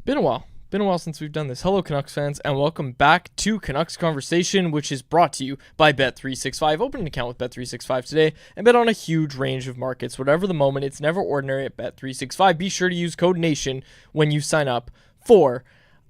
Been a while. Been a while since we've done this. Hello, Canucks fans, and welcome back to Canucks Conversation, which is brought to you by Bet365. Open an account with Bet365 today and bet on a huge range of markets. Whatever the moment, it's never ordinary at Bet365. Be sure to use code NATION when you sign up for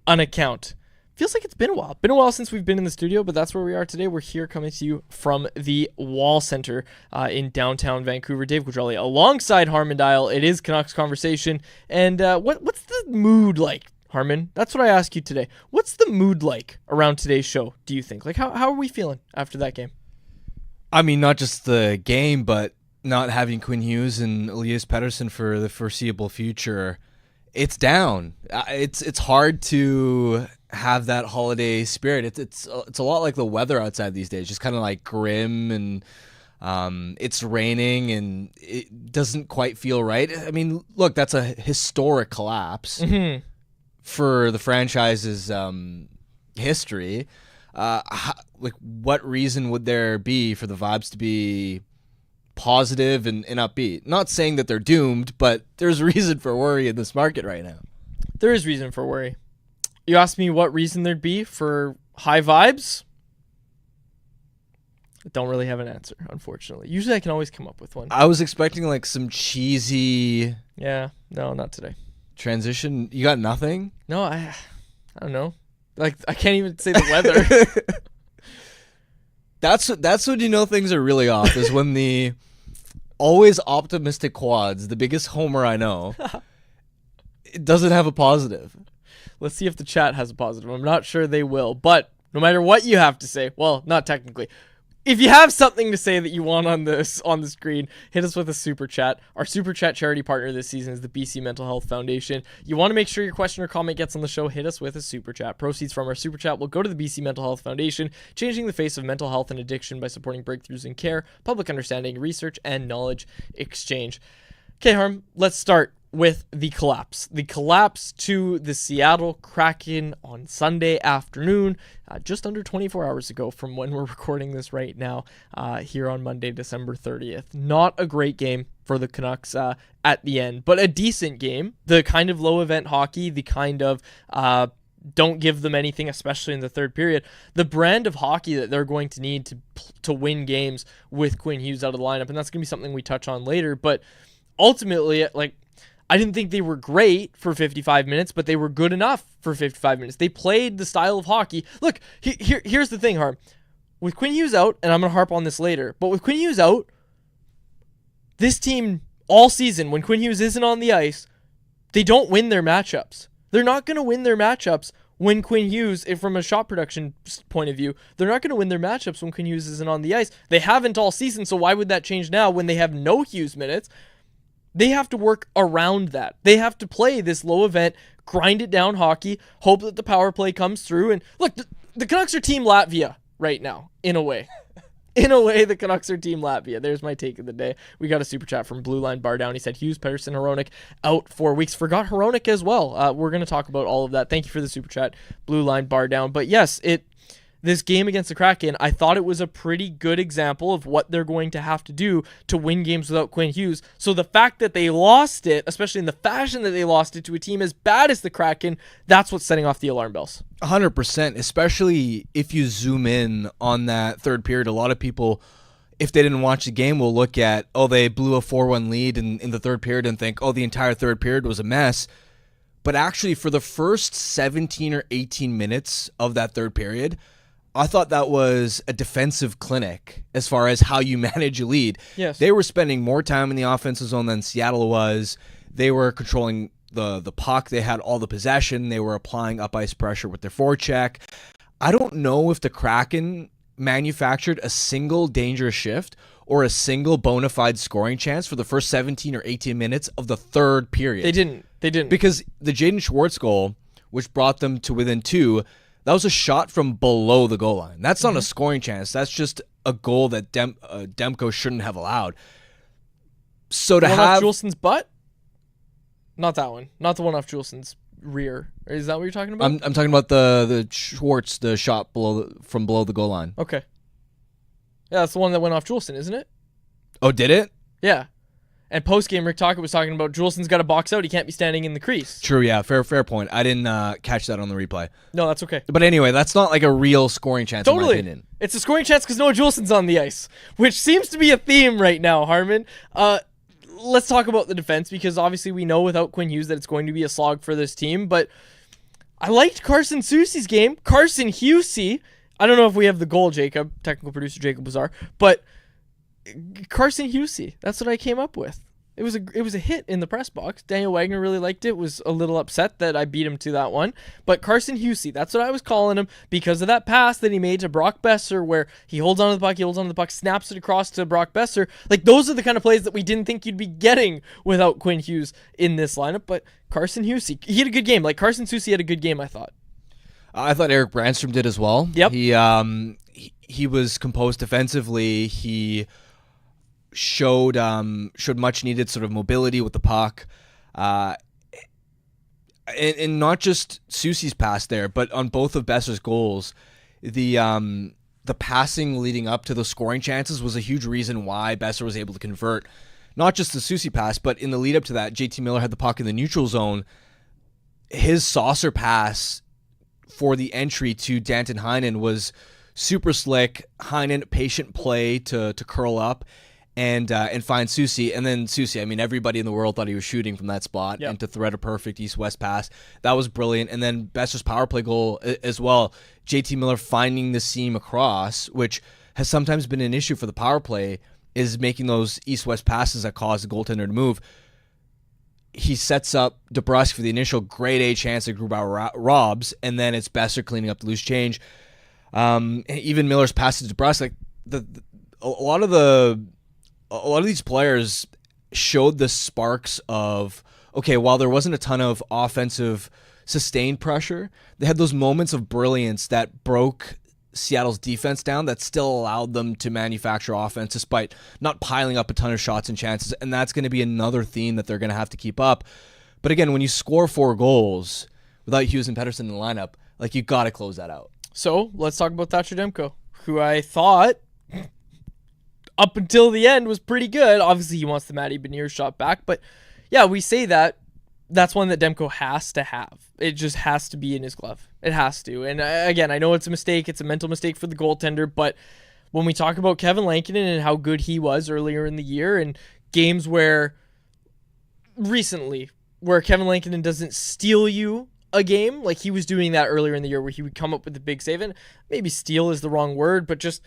an account. Feels like it's been a while. Been a while since we've been in the studio, but that's where we are today. We're here coming to you from the Wall Center in downtown Vancouver. Dave Quadrelli alongside Harmon Dial. It is Canucks Conversation. And what's the mood like, Harmon? That's what I ask you today. What's the mood like around today's show, do you think? Like, how are we feeling after that game? I mean, not just the game, but not having Quinn Hughes and Elias Pettersson for the foreseeable future. It's down. It's hard to have that holiday spirit. It's a lot like the weather outside these days, just kind of like grim, and it's raining and it doesn't quite feel right. I mean, look, that's a historic collapse for the franchise's history. Like, what reason would there be for the vibes to be positive and upbeat? Not saying that they're doomed, but there's reason for worry in this market right now. There is reason for worry. You asked me what reason there'd be for high vibes. I don't really have an answer, unfortunately. Usually I can always come up with one. I was expecting like some cheesy Yeah, no, not today. transition. You got nothing? No, I don't know. Like, I can't even say the weather. That's when you know things are really off, is when the always optimistic quads, the biggest homer I know, it doesn't have a positive. Let's see if the chat has a positive. I'm not sure they will, but no matter what you have to say, well, not technically. If you have something to say that you want on the screen, hit us with a super chat. Our super chat charity partner this season is the BC Mental Health Foundation. You want to make sure your question or comment gets on the show, hit us with a super chat. Proceeds from our super chat will go to the BC Mental Health Foundation, changing the face of mental health and addiction by supporting breakthroughs in care, public understanding, research, and knowledge exchange. Okay, Harm, let's start with the collapse. The collapse to the Seattle Kraken on Sunday afternoon, just under 24 hours ago from when we're recording this right now, here on Monday, December 30th. Not a great game for the Canucks at the end, but a decent game. The kind of low-event hockey, the kind of don't give them anything, especially in the third period. The brand of hockey that they're going to need to win games with Quinn Hughes out of the lineup, and that's going to be something we touch on later. But ultimately, like, I didn't think they were great for 55 minutes, but they were good enough for 55 minutes. They played the style of hockey. Look, here's the thing, Harm. With Quinn Hughes out, and I'm going to harp on this later, but with Quinn Hughes out, this team all season, when Quinn Hughes isn't on the ice, they don't win their matchups. They're not going to win their matchups when Quinn Hughes, from a shot production point of view, they're not going to win their matchups when Quinn Hughes isn't on the ice. They haven't all season, so why would that change now when they have no Hughes minutes? They have to work around that. They have to play this low event, grind it down hockey, hope that the power play comes through. And look, the Canucks are Team Latvia right now, in a way. In a way, the Canucks are Team Latvia. There's my take of the day. We got a super chat from Blue Line Bar Down. He said, Hughes, Pettersson, Hronek out 4 weeks. Forgot Hronek as well. We're going to talk about all of that. Thank you for the super chat, Blue Line Bar Down. But yes, this game against the Kraken, I thought it was a pretty good example of what they're going to have to do to win games without Quinn Hughes. So the fact that they lost it, especially in the fashion that they lost it to a team as bad as the Kraken, that's what's setting off the alarm bells. 100%, especially if you zoom in on that third period. A lot of people, if they didn't watch the game, will look at, they blew a 4-1 lead in the third period and think, the entire third period was a mess. But actually, for the first 17 or 18 minutes of that third period, I thought that was a defensive clinic as far as how you manage a lead. Yes. They were spending more time in the offensive zone than Seattle was. They were controlling the puck. They had all the possession. They were applying up-ice pressure with their forecheck. I don't know if the Kraken manufactured a single dangerous shift or a single bona fide scoring chance for the first 17 or 18 minutes of the third period. They didn't. Because the Jaden Schwartz goal, which brought them to within 2, that was a shot from below the goal line. That's not a scoring chance. That's just a goal that Demko shouldn't have allowed. So to one have off Julesen's butt? Not that one. Not the one off Julesen's rear. Is that what you're talking about? I'm talking about the Schwartz, the shot from below the goal line. Okay. Yeah, that's the one that went off Julesen, isn't it? Oh, did it? Yeah. And post-game, Rick Tocchet was talking about Juulsen's got to box out. He can't be standing in the crease. True, yeah. Fair point. I didn't catch that on the replay. No, that's okay. But anyway, that's not like a real scoring chance in my opinion. It's a scoring chance because Noah Juulsen's on the ice, which seems to be a theme right now, Harman. Let's talk about the defense because obviously we know without Quinn Hughes that it's going to be a slog for this team, but I liked Carson Soucy's game. Carson Hughesy, I don't know if we have the goal, Jacob, technical producer Jacob Bazar, but Carson Hughesy, that's what I came up with. It was a hit in the press box. Daniel Wagner really liked it, was a little upset that I beat him to that one. But Carson Hughesy, that's what I was calling him because of that pass that he made to Brock Besser where he holds onto the puck, snaps it across to Brock Besser. Like, those are the kind of plays that we didn't think you'd be getting without Quinn Hughes in this lineup. But Carson Hughesy, he had a good game. Like, Carson Soucy had a good game, I thought. I thought Eric Brandstrom did as well. Yep. He was composed defensively. He showed much needed sort of mobility with the puck, and not just Soucy's pass there, but on both of Besser's goals, the passing leading up to the scoring chances was a huge reason why Besser was able to convert. Not just the Soucy pass, but in the lead up to that, JT Miller had the puck in the neutral zone. His saucer pass for the entry to Danton Heinen was super slick. Heinen, patient play to curl up and find Soucy. And then Soucy, I mean, everybody in the world thought he was shooting from that spot. Yep. And to thread a perfect east-west pass. That was brilliant. And then Besser's power play goal as well. JT Miller finding the seam across, which has sometimes been an issue for the power play, is making those east-west passes that cause the goaltender to move. He sets up DeBrusk for the initial grade A chance that Grubauer robs, and then it's Besser cleaning up the loose change. Even Miller's passes to DeBrusk, like a lot of these players showed the sparks of, okay, while there wasn't a ton of offensive sustained pressure, they had those moments of brilliance that broke Seattle's defense down that still allowed them to manufacture offense despite not piling up a ton of shots and chances, and that's going to be another theme that they're going to have to keep up. But again, when you score 4 goals without Hughes and Pettersson in the lineup, like, you got to close that out. So let's talk about Thatcher Demko, who I thought up until the end was pretty good. Obviously, he wants the Matty Benier shot back, but yeah, we say that. That's one that Demko has to have. It just has to be in his glove. It has to. And again, I know it's a mistake. It's a mental mistake for the goaltender, but when we talk about Kevin Lankinen and how good he was earlier in the year and games where recently where Kevin Lankinen doesn't steal you a game, like he was doing that earlier in the year where he would come up with the big save, and maybe steal is the wrong word, but just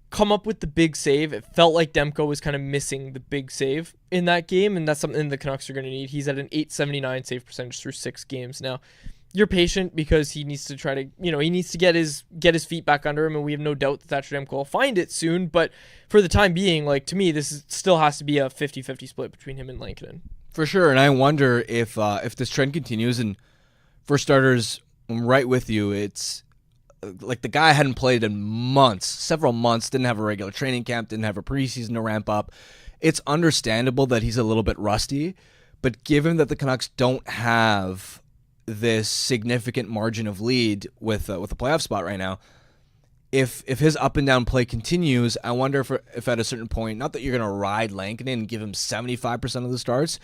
come up with the big save. It felt like Demko was kind of missing the big save in that game, and that's something the Canucks are going to need. He's at an .879 save percentage through 6 games now. You're patient because he needs to try to, he needs to get his feet back under him, and we have no doubt that Thatcher Demko will find it soon, but for the time being, like, to me, still has to be a 50-50 split between him and Lankinen. For sure, and I wonder if this trend continues, and for starters, I'm right with you, it's like the guy hadn't played in months, several months, didn't have a regular training camp, didn't have a preseason to ramp up. It's understandable that he's a little bit rusty, but given that the Canucks don't have this significant margin of lead with a playoff spot right now, if his up and down play continues, I wonder if at a certain point, not that you're going to ride Lankinen and give him 75% of the starts,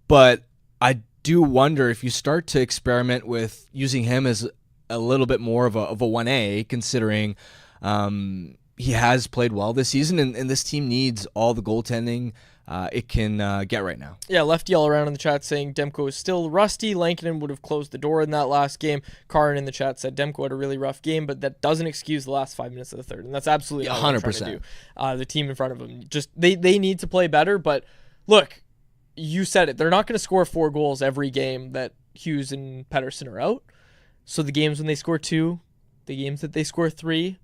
but I do wonder if you start to experiment with using him as a little bit more of a 1A, considering he has played well this season, and this team needs all the goaltending it can get right now. Yeah, Lefty all around in the chat saying Demko is still rusty. Lankinen would have closed the door in that last game. Karin in the chat said Demko had a really rough game, but that doesn't excuse the last 5 minutes of the third, and that's absolutely 100%. The team in front of them, just they need to play better, but look, you said it. They're not going to score 4 goals every game that Hughes and Pettersson are out. So the games when they score 2, the games that they score 3,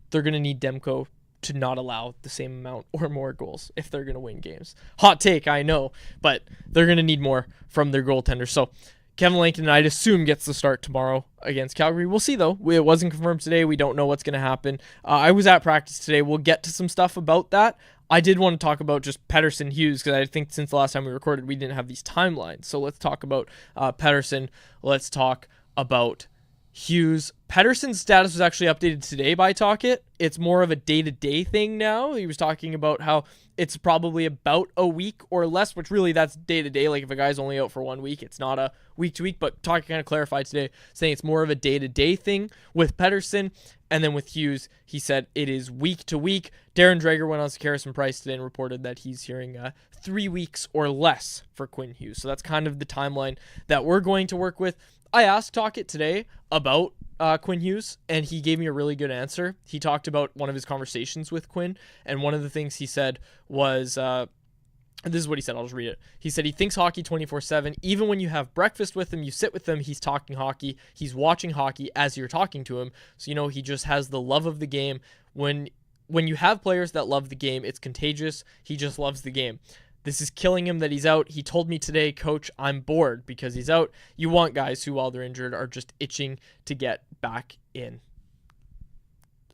they're going to need Demko to not allow the same amount or more goals if they're going to win games. Hot take, I know, but they're going to need more from their goaltender. So Kevin Lankinen, I'd assume, gets the start tomorrow against Calgary. We'll see, though. It wasn't confirmed today. We don't know what's going to happen. I was at practice today. We'll get to some stuff about that. I did want to talk about just Pettersson Hughes because I think since the last time we recorded, we didn't have these timelines. So let's talk about Pettersson. Let's talk about Hughes Pettersson's status was actually updated today by Talkit. It's more of a day-to-day thing now. He was talking about how it's probably about a week or less, which really that's day-to-day. Like if a guy's only out for 1 week, it's not a week-to-week, but Talkit kind of clarified today, saying it's more of a day-to-day thing with Pettersson. And then with Hughes, he said it is week-to-week. Darren Dreger went on to Harrison Price today and reported that he's hearing 3 weeks or less for Quinn Hughes. So that's kind of the timeline that we're going to work with. I asked Talkit today about Quinn Hughes, and he gave me a really good answer. He talked about one of his conversations with Quinn, and one of the things he said was, this is what he said, I'll just read it. He said he thinks hockey 24/7. Even when you have breakfast with him, you sit with him, he's talking hockey, he's watching hockey as you're talking to him. So, he just has the love of the game. When you have players that love the game, it's contagious. He just loves the game. This is killing him that he's out. He told me today, Coach, I'm bored because he's out. You want guys who, while they're injured, are just itching to get back in.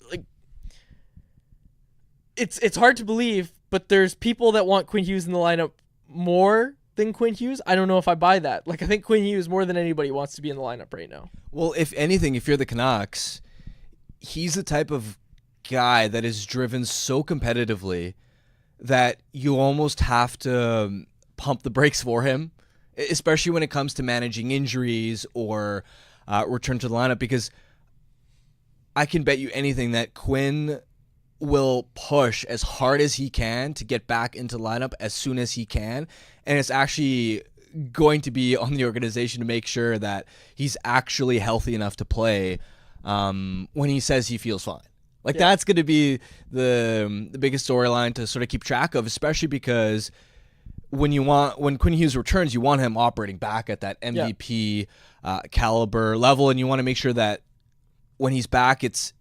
Like, it's hard to believe, but there's people that want Quinn Hughes in the lineup more than Quinn Hughes. I don't know if I buy that. Like, I think Quinn Hughes, more than anybody, wants to be in the lineup right now. Well, if anything, if you're the Canucks, he's the type of guy that is driven so competitively that you almost have to pump the brakes for him, especially when it comes to managing injuries or return to the lineup, because I can bet you anything that Quinn will push as hard as he can to get back into the lineup as soon as he can, and it's actually going to be on the organization to make sure that he's actually healthy enough to play when he says he feels fine. Like, that's going to be the biggest storyline to sort of keep track of, especially because when Quinn Hughes returns, you want him operating back at that MVP caliber level, and you want to make sure that when he's back, it's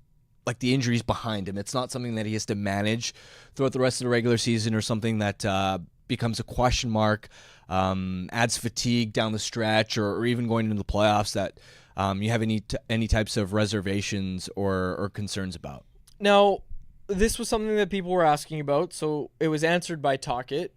like the injury's behind him. It's not something that he has to manage throughout the rest of the regular season, or something that becomes a question mark, adds fatigue down the stretch, or even going into the playoffs that you have any types of reservations or concerns about. Now, this was something that people were asking about, so it was answered by Talkit.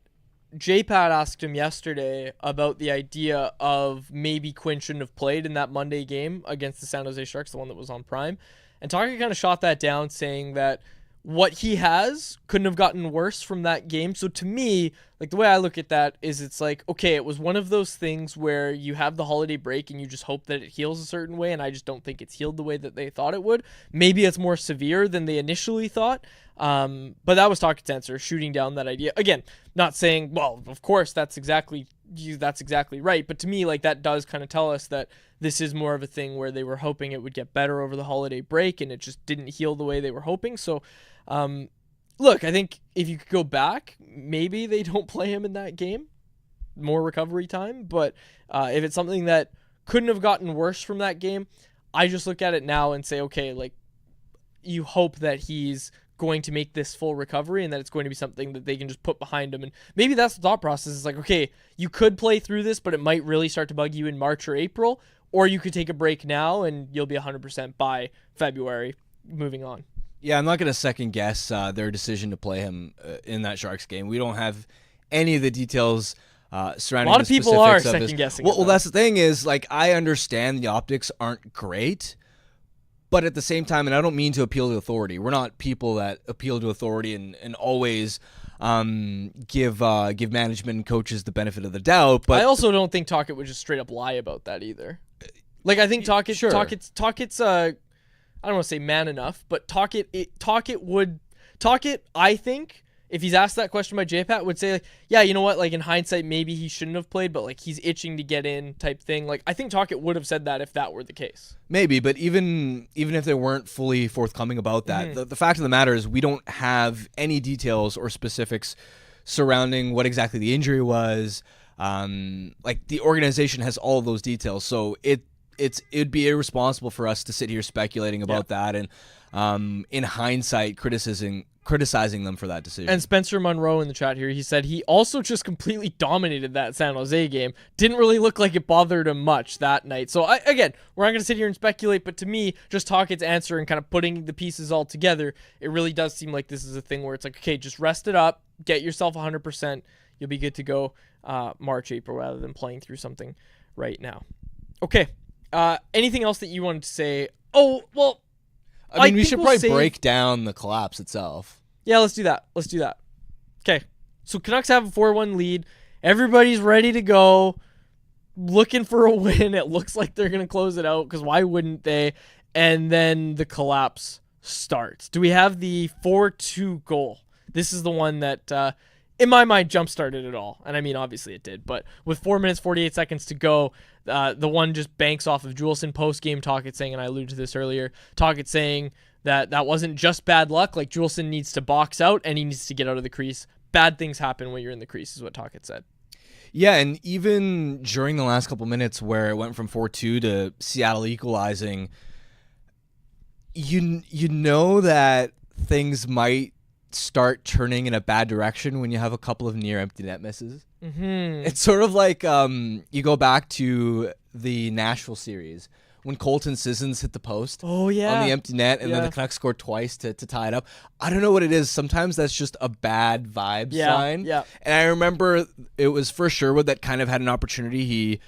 J-Pat asked him yesterday about the idea of maybe Quinn shouldn't have played in that Monday game against the San Jose Sharks, the one that was on Prime. And Talkit kind of shot that down, saying that what he has couldn't have gotten worse from that game. So to me, like, the way I look at that is it's like, okay, it was one of those things where you have the holiday break and you just hope that it heals a certain way, and I just don't think it's healed the way that they thought it would. Maybe it's more severe than they initially thought. But that was Talkit's answer, shooting down that idea. Again, not saying, well, of course, that's exactly right. But to me, like, that does kind of tell us that this is more of a thing where they were hoping it would get better over the holiday break, and it just didn't heal the way they were hoping. So, look, I think if you could go back, maybe they don't play him in that game, more recovery time. But if it's something that couldn't have gotten worse from that game, I just look at it now and say, okay, like, you hope that he's going to make this full recovery and that it's going to be something that they can just put behind him. And maybe that's the thought process. Is like, okay, you could play through this, but it might really start to bug you in March or April, or you could take a break now and you'll be 100% by February moving on. Yeah, I'm not going to second guess their decision to play him in that Sharks game. We don't have any of the details surrounding a lot of the people are specifics of second guessing. Well, that's the thing is, like, I understand the optics aren't great, but at the same time, and I don't mean to appeal to authority. We're not people that appeal to authority and always give management and coaches the benefit of the doubt. But I also don't think Talkit would just straight up lie about that either. Like, I think Talkit's I don't want to say man enough, but Talkit, I think, if he's asked that question by J-Pat, would say, like, yeah, you know what, like, in hindsight, maybe he shouldn't have played, but, like, he's itching to get in type thing. Like, I think Talkit would have said that if that were the case. Maybe, but even if they weren't fully forthcoming about that, the fact of the matter is we don't have any details or specifics surrounding what exactly the injury was. Like, the organization has all of those details, so it'd be irresponsible for us to sit here speculating about that and in hindsight criticizing them for that decision. And Spencer Monroe in the chat here, he said he also just completely dominated that San Jose game. Didn't really look like it bothered him much that night. So again, we're not going to sit here and speculate, but to me, just Talkit's answer and kind of putting the pieces all together, it really does seem like this is a thing where it's like, okay, just rest it up, get yourself 100%, you'll be good to go March, April, rather than playing through something right now. Okay. Anything else that you wanted to say Oh, well, I mean, we think should we'll probably save- break down the collapse itself. Yeah, let's do that. Okay. So Canucks have a 4-1 lead. Everybody's ready to go. Looking for a win. It looks like they're going to close it out because why wouldn't they? And then the collapse starts. Do we have the 4-2 goal? This is the one that, in my mind, jump-started it all. And I mean, obviously it did. But with 4 minutes, 48 seconds to go, the one just banks off of Juleson post-game Tocchet saying, and I alluded to this earlier, Tocchet saying that wasn't just bad luck. Like, Juleson needs to box out and he needs to get out of the crease. Bad things happen when you're in the crease is what Tocchet said. Yeah, and even during the last couple minutes where it went from 4-2 to Seattle equalizing, you know that things might start turning in a bad direction when you have a couple of near empty net misses. Mm-hmm. It's sort of like you go back to the Nashville series when Colton Sissons hit the post Oh, yeah. on the empty net, and then the Canucks scored twice to tie it up. I don't know what it is. Sometimes that's just a bad vibe sign. Yeah. And I remember it was for Sherwood that kind of had an opportunity.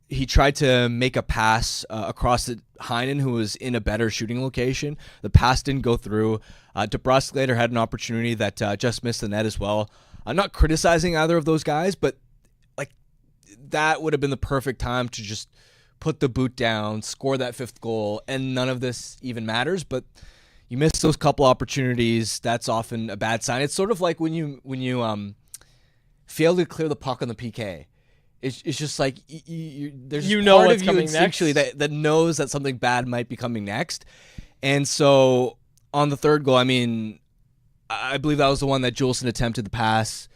He tried to make a pass across to Heinen, who was in a better shooting location. The pass didn't go through. DeBrusk later had an opportunity that just missed the net as well. I'm not criticizing either of those guys, but like that would have been the perfect time to just put the boot down, score that 5th goal, and none of this even matters. But you miss those couple opportunities. That's often a bad sign. It's sort of like when you fail to clear the puck on the PK. It's just like there's part what's of you coming instinctually next. that knows that something bad might be coming next. And so on the 3rd goal, I mean, I believe that was the one that Juleson attempted the pass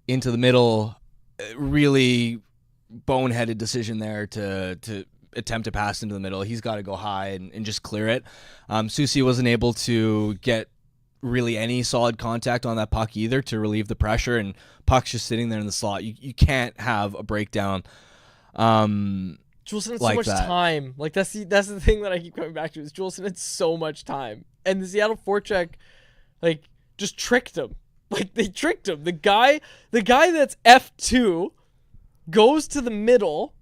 into the middle. Really boneheaded decision there to attempt to pass into the middle. He's got to go high and just clear it. Susi wasn't able to get really any solid contact on that puck either to relieve the pressure, and puck's just sitting there in the slot. You can't have a breakdown. Juleson had so like much that. time. Like that's the thing that I keep coming back to is Juleson had so much time, and the Seattle forecheck, like, just tricked him. Like they tricked him. The guy that's F2 goes to the middle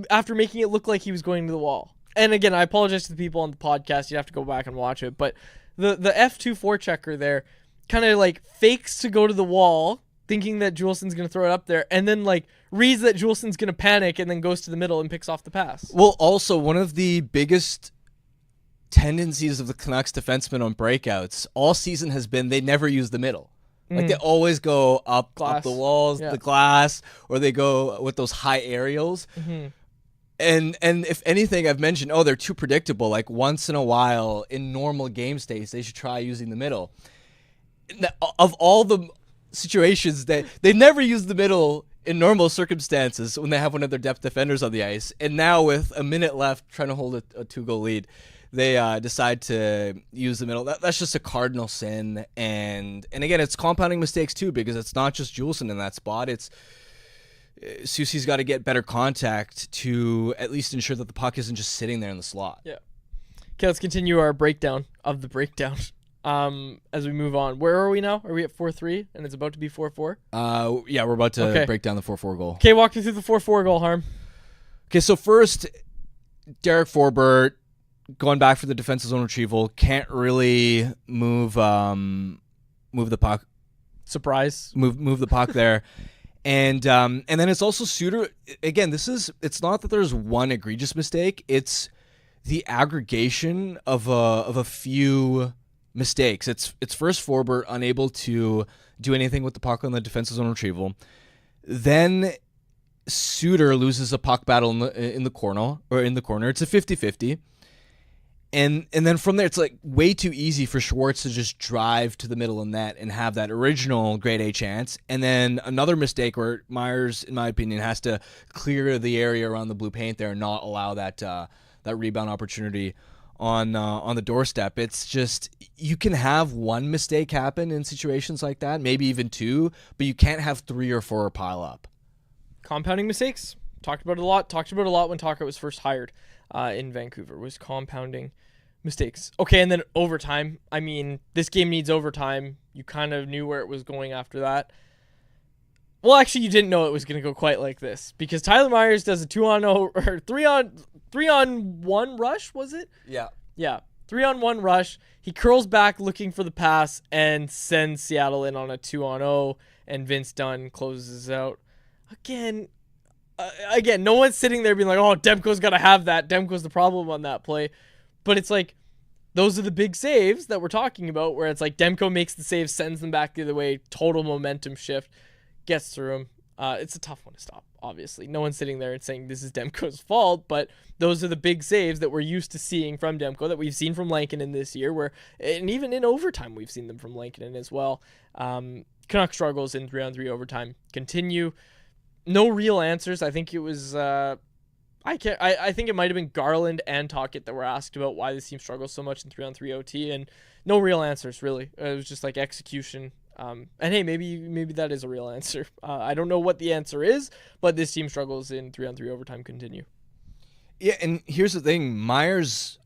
after making it look like he was going to the wall. And again, I apologize to the people on the podcast. You have to go back and watch it, but the F2 forechecker there kind of like fakes to go to the wall, thinking that Juleson's going to throw it up there, and then like reads that Juleson's going to panic and then goes to the middle and picks off the pass. Well, also one of the biggest tendencies of the Canucks defensemen on breakouts all season has been they never use the middle. Like they always go up the walls, the glass, or they go with those high aerials. Mm-hmm. And if anything, I've mentioned, they're too predictable. Like once in a while in normal game states, they should try using the middle. Of all the situations that they never use the middle in normal circumstances when they have one of their depth defenders on the ice, and now with a minute left trying to hold a 2-goal lead, they decide to use the middle. That's just a cardinal sin, and again, it's compounding mistakes too, because it's not just Juleson in that spot. It's Susi's got to get better contact to at least ensure that the puck isn't just sitting there in the slot. Yeah. Okay, let's continue our breakdown of the breakdown. As we move on, where are we now? Are we at 4-3 and it's about to be 4-4? Yeah, we're about to break down the 4-4 goal. Okay, walk me through the 4-4 goal, Harm. Okay, so first, Derek Forbert going back for the defensive zone retrieval, can't really move the puck. Surprise. Move the puck there. And then it's also Suter. Again, it's not that there's one egregious mistake. It's the aggregation of a few mistakes. It's first Forbert unable to do anything with the puck on the defensive zone retrieval. Then Suter loses a puck battle in the corner. It's a 50-50. And then from there, it's like way too easy for Schwartz to just drive to the middle of the net and have that original grade A chance. And then another mistake where Myers, in my opinion, has to clear the area around the blue paint there and not allow that rebound opportunity on the doorstep. It's just, you can have one mistake happen in situations like that, maybe even two, but you can't have 3 or 4 pile up. Compounding mistakes. Talked about it a lot when Tocchet was first hired in Vancouver, was compounding mistakes. Okay, and then overtime. I mean, this game needs overtime. You kind of knew where it was going after that. Well, actually, you didn't know it was going to go quite like this because Tyler Myers does a 2-on-0 or 3-on-1 rush, was it? Yeah. Yeah, 3-on-1 rush. He curls back looking for the pass and sends Seattle in on a 2-on-0, and Vince Dunn closes out. Again, no one's sitting there being like, oh, Demko's got to have that. Demko's the problem on that play. But it's like, those are the big saves that we're talking about where it's like Demko makes the save, sends them back the other way, total momentum shift. Gets through him. It's a tough one to stop, obviously. No one's sitting there and saying this is Demko's fault, but those are the big saves that we're used to seeing from Demko, that we've seen from Lankinen this year, and even in overtime we've seen them from Lankinen as well. Canucks struggles in 3-on-3 overtime continue. No real answers. I think it was I think it might have been Garland and Tocchet that were asked about why this team struggles so much in 3-on-3 OT, and no real answers really. It was just like execution. And hey, maybe that is a real answer. I don't know what the answer is, but this team struggles in 3-on-3 overtime continue. Yeah, and here's the thing. Myers,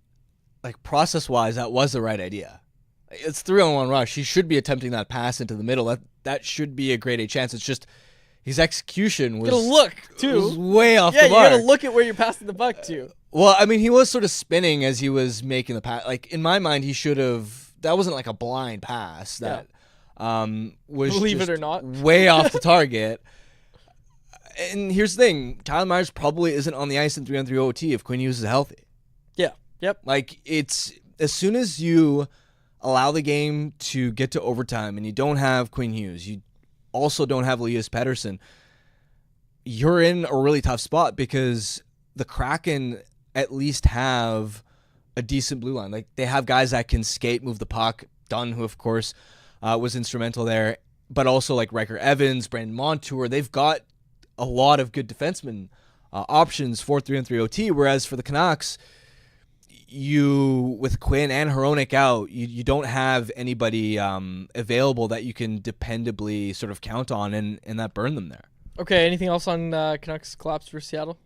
like process-wise, that was the right idea. It's 3-on-1 rush. He should be attempting that pass into the middle. That should be a grade A chance. It's just his execution was, was way off the mark. Yeah, you gotta look at where you're passing the buck to. Well, I mean, he was sort of spinning as he was making the pass. Like, in my mind, he should have... That wasn't like a blind pass. That... Yeah. Was believe it or not way off the target. And here's the thing: Tyler Myers probably isn't on the ice in 3-on-3 OT if Quinn Hughes is healthy. Yeah. Yep. Like, it's as soon as you allow the game to get to overtime and you don't have Quinn Hughes, you also don't have Elias Pettersson, you're in a really tough spot because the Kraken at least have a decent blue line. Like, they have guys that can skate, move the puck. Dunn, who of course was instrumental there, but also like Riker Evans, Brandon Montour. They've got a lot of good defenseman options for 3-on-3 OT, whereas for the Canucks, you, with Quinn and Hronek out, you don't have anybody available that you can dependably sort of count on, and that burned them there. Okay, anything else on Canucks collapse for Seattle?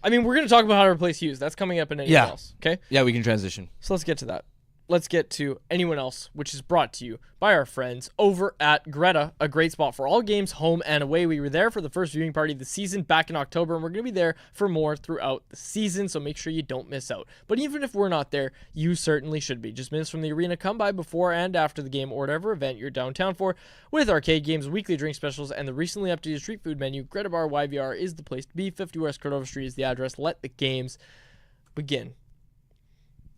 I mean, we're going to talk about how to replace Hughes. That's coming up in anything else, okay? Yeah, we can transition. So let's get to that. Let's get to anyone else, which is brought to you by our friends over at Greta, a great spot for all games, home and away. We were there for the first viewing party of the season back in October, and we're going to be there for more throughout the season, so make sure you don't miss out. But even if we're not there, you certainly should be. Just minutes from the arena, come by before and after the game or whatever event you're downtown for. With arcade games, weekly drink specials, and the recently updated street food menu, Greta Bar YVR is the place to be. 50 West Cordova Street is the address. Let the games begin.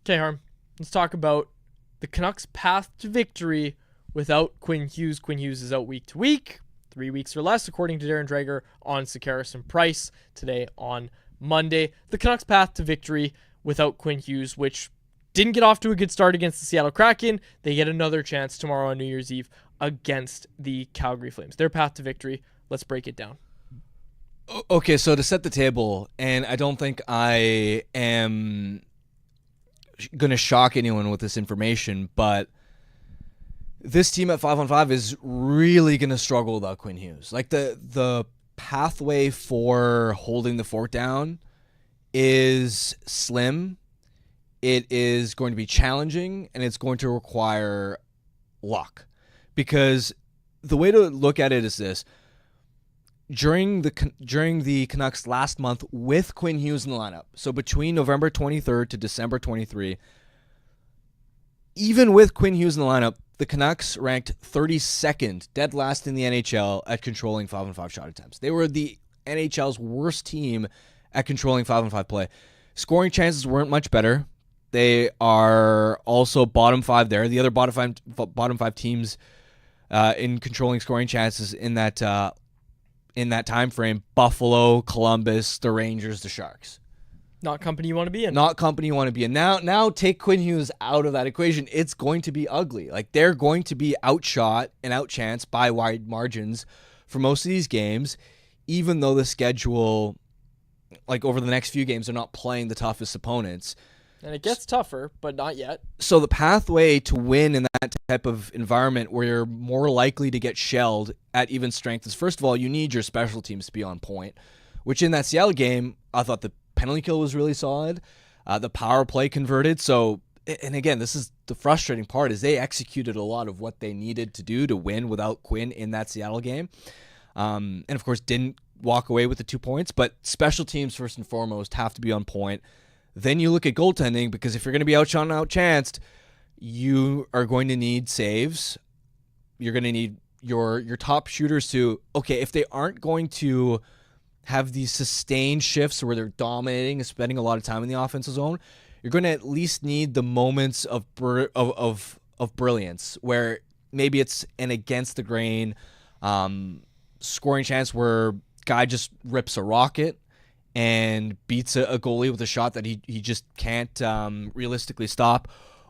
Okay, Harm. Let's talk about the Canucks' path to victory without Quinn Hughes. Quinn Hughes is out week to week, 3 weeks or less, according to Darren Dreger on Sakaris and Price today on Monday. The Canucks' path to victory without Quinn Hughes, which didn't get off to a good start against the Seattle Kraken. They get another chance tomorrow on New Year's Eve against the Calgary Flames. Their path to victory. Let's break it down. Okay, so to set the table, and I don't think I am going to shock anyone with this information, but this team at 5-on-5 is really going to struggle without Quinn Hughes. Like, the pathway for holding the fort down is slim. It is going to be challenging, and it's going to require luck. Because the way to look at it is this: during the Canucks last month with Quinn Hughes in the lineup, so between November 23rd to December 23, even with Quinn Hughes in the lineup, the Canucks ranked 32nd, dead last in the NHL at controlling 5-on-5 shot attempts. They were the NHL's worst team at controlling 5-on-5 play. Scoring chances weren't much better. They are also bottom 5 there. The other bottom five teams in controlling scoring chances in that time frame: Buffalo, Columbus, the Rangers, the Sharks. Not company you want to be in. Not company you want to be in. Now take Quinn Hughes out of that equation. It's going to be ugly. Like, they're going to be outshot and outchanced by wide margins for most of these games, even though the schedule, like, over the next few games, they're not playing the toughest opponents. And it gets tougher, but not yet. So the pathway to win in that type of environment where you're more likely to get shelled at even strength is, first of all, you need your special teams to be on point, which in that Seattle game, I thought the penalty kill was really solid. The power play converted. So and again, this is the frustrating part, is they executed a lot of what they needed to do to win without Quinn in that Seattle game. And of course, didn't walk away with the 2 points, but special teams first and foremost have to be on point. Then you look at goaltending, because if you're going to be outshot and outchanced, you are going to need saves. You're going to need your top shooters to, okay, if they aren't going to have these sustained shifts where they're dominating and spending a lot of time in the offensive zone, you're going to at least need the moments of brilliance where maybe it's an against the grain scoring chance where guy just rips a rocket and beats a goalie with a shot that he just can't realistically stop.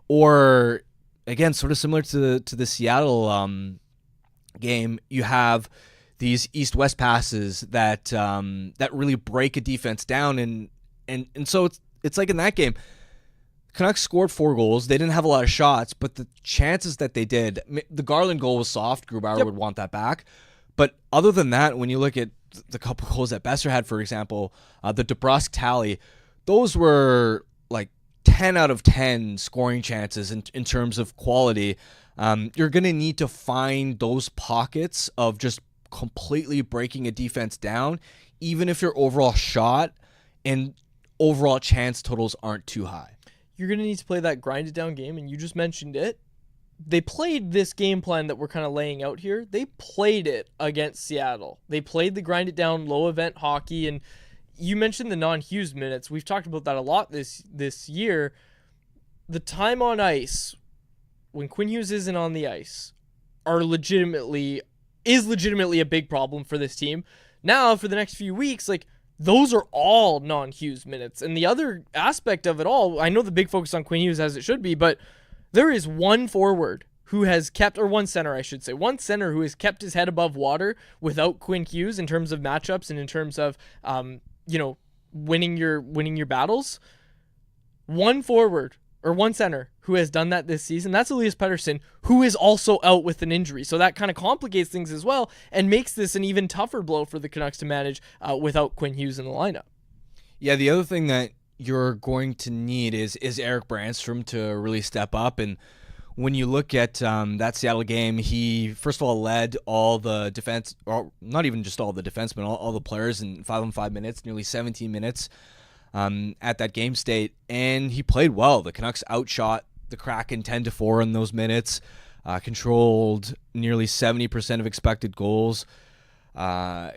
Or again, sort of similar to the Seattle game, you have these east-west passes that really break a defense down, and so it's like in that game, Canucks scored 4 goals. They didn't have a lot of shots, but the chances that they did, the Garland goal was soft. Grubauer would want that back. But other than that, when you look at the couple goals that Besser had, for example, the DeBrusque tally, those were like 10 out of 10 scoring chances in terms of quality. You're going to need to find those pockets of just completely breaking a defense down, even if your overall shot and overall chance totals aren't too high. You're going to need to play that grinded down game, and you just mentioned it. They played this game plan that we're kind of laying out here. They played it against Seattle. They played the grinded down low event hockey, and you mentioned the non-Hughes minutes. We've talked about that a lot this year. The time on ice, when Quinn Hughes isn't on the ice, is legitimately a big problem for this team. Now, for the next few weeks, like, those are all non-Hughes minutes. And the other aspect of it all, I know the big focus on Quinn Hughes as it should be, but there is one forward who has kept, or one center, I should say, one center who has kept his head above water without Quinn Hughes in terms of matchups and in terms of, winning your battles. One forward or one center who has done that this season, that's Elias Pettersson, who is also out with an injury. So that kind of complicates things as well and makes this an even tougher blow for the Canucks to manage without Quinn Hughes in the lineup. Yeah, the other thing that you're going to need is Eric Brandstrom to really step up. And when you look at that Seattle game, he, first of all, led all the defense, or not even just all the defensemen, all the players in 5-on-5 minutes, nearly 17 minutes at that game state, and he played well. The Canucks outshot the Kraken 10-4 in those minutes, controlled nearly 70% of expected goals.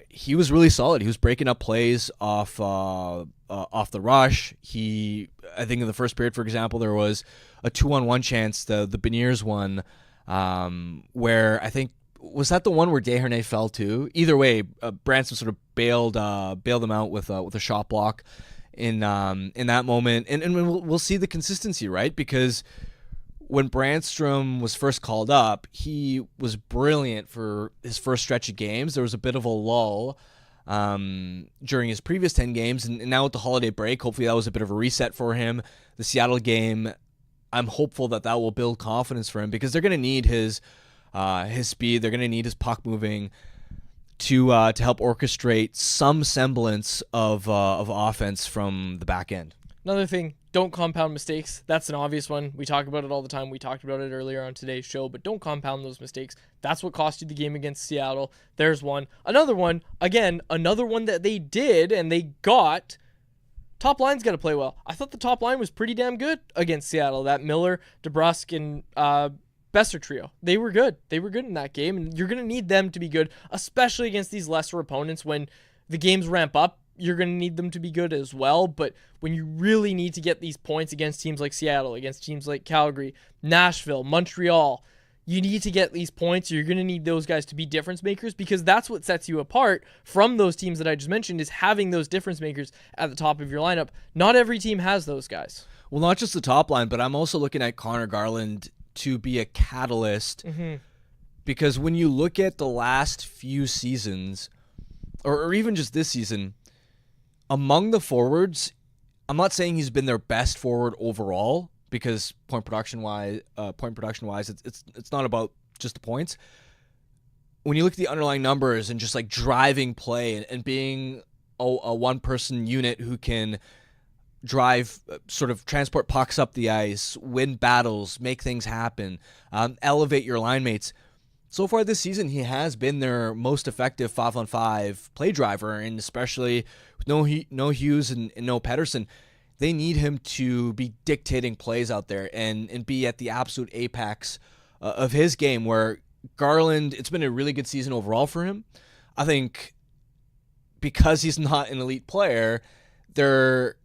He was really solid. He was breaking up plays off the rush. I think in the first period, for example, there was a 2-on-1 chance, the Beniers one, where I think, was that the one where Desharnais fell too? Either way, Branson sort of bailed them out with a shot block in that moment, and we'll see the consistency, right? Because when Brandstrom was first called up, he was brilliant for his first stretch of games. There was a bit of a lull during his previous 10 games, and now with the holiday break, hopefully that was a bit of a reset for him. The Seattle game, I'm hopeful that will build confidence for him, because they're going to need his speed. They're going to need his puck moving to help orchestrate some semblance of offense from the back end. Another thing, don't compound mistakes. That's an obvious one. We talk about it all the time. We talked about it earlier on today's show, but don't compound those mistakes. That's what cost you the game against Seattle. There's one. Another one, again, another one that they did and they got. Top line's got to play well. I thought the top line was pretty damn good against Seattle. That Miller, DeBrusque, and Besser trio. They were good. They were good in that game, and you're going to need them to be good, especially against these lesser opponents. When the games ramp up, you're going to need them to be good as well. But when you really need to get these points against teams like Seattle, against teams like Calgary, Nashville, Montreal, you need to get these points. You're going to need those guys to be difference makers, because that's what sets you apart from those teams that I just mentioned, is having those difference makers at the top of your lineup. Not every team has those guys. Well, not just the top line, but I'm also looking at Connor Garland to be a catalyst, because when you look at the last few seasons, or even just this season, among the forwards, I'm not saying he's been their best forward overall, because point production wise, it's not about just the points. When you look at the underlying numbers and just like driving play and being a one person unit who can drive, sort of transport pucks up the ice, win battles, make things happen, elevate your line mates. So far this season, he has been their most effective 5-on-5 play driver, and especially with no Hughes and no Pettersson, they need him to be dictating plays out there and be at the absolute apex of his game, where Garland, it's been a really good season overall for him. I think because he's not an elite player, over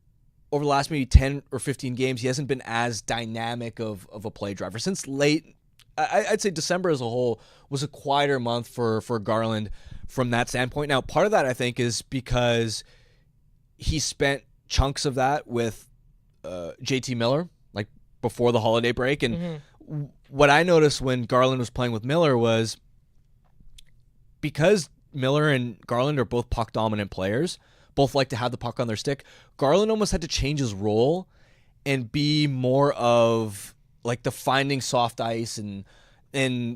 the last maybe 10 or 15 games, he hasn't been as dynamic of a play driver. Since late, I'd say December as a whole was a quieter month for Garland from that standpoint. Now, part of that, I think, is because he spent chunks of that with JT Miller, like before the holiday break. And what I noticed when Garland was playing with Miller was, because Miller and Garland are both puck-dominant players, both like to have the puck on their stick, Garland almost had to change his role and be more of like the finding soft ice, and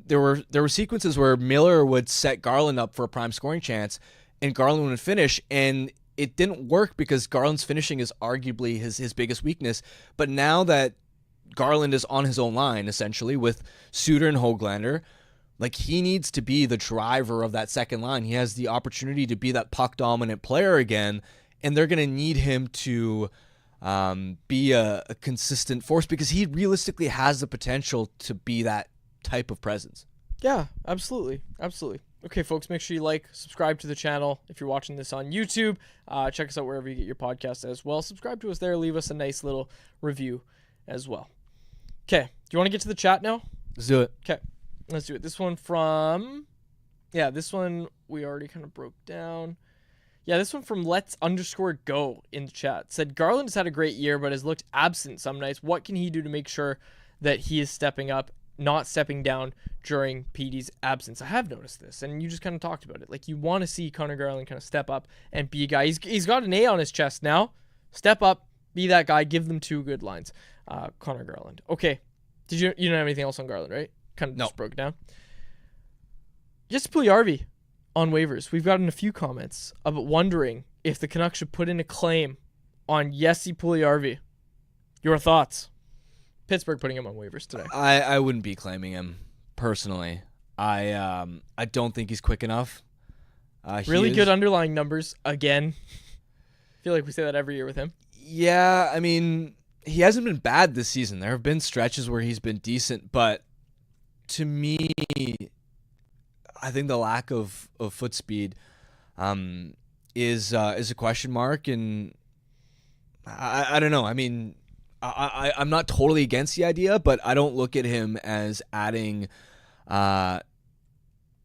there were sequences where Miller would set Garland up for a prime scoring chance and Garland would finish, and it didn't work because Garland's finishing is arguably his biggest weakness. But now that Garland is on his own line, essentially, with Suter and Höglander, like, he needs to be the driver of that second line. He has the opportunity to be that puck-dominant player again, and they're going to need him to be a consistent force, because he realistically has the potential to be that type of presence. Yeah, absolutely. Okay, folks, make sure you subscribe to the channel. If you're watching this on YouTube, check us out wherever you get your podcast as well. Subscribe to us there. Leave us a nice little review as well. Okay, do you want to get to the chat now? Let's do it. Okay, let's do it. This one we already kind of broke down. Yeah, this one from Let's_go in the chat said, Garland has had a great year, but has looked absent some nights. What can he do to make sure that he is stepping up, not stepping down during PD's absence? I have noticed this, and you just kind of talked about it. Like, you want to see Connor Garland kind of step up and be a guy. He's got an A on his chest now. Step up, be that guy, give them 2 good lines. Connor Garland. Okay. You don't have anything else on Garland, right? Kind of just broke it down. Jesse Puljujarvi on waivers. We've gotten a few comments about wondering if the Canucks should put in a claim on Jesse Puljujarvi. Your thoughts? Pittsburgh putting him on waivers today. I wouldn't be claiming him personally. I don't think he's quick enough. Really good underlying numbers again. I feel like we say that every year with him. Yeah, I mean, he hasn't been bad this season. There have been stretches where he's been decent, but to me, I think the lack of foot speed is a question mark, and I don't know. I mean, I'm not totally against the idea, but I don't look at him as adding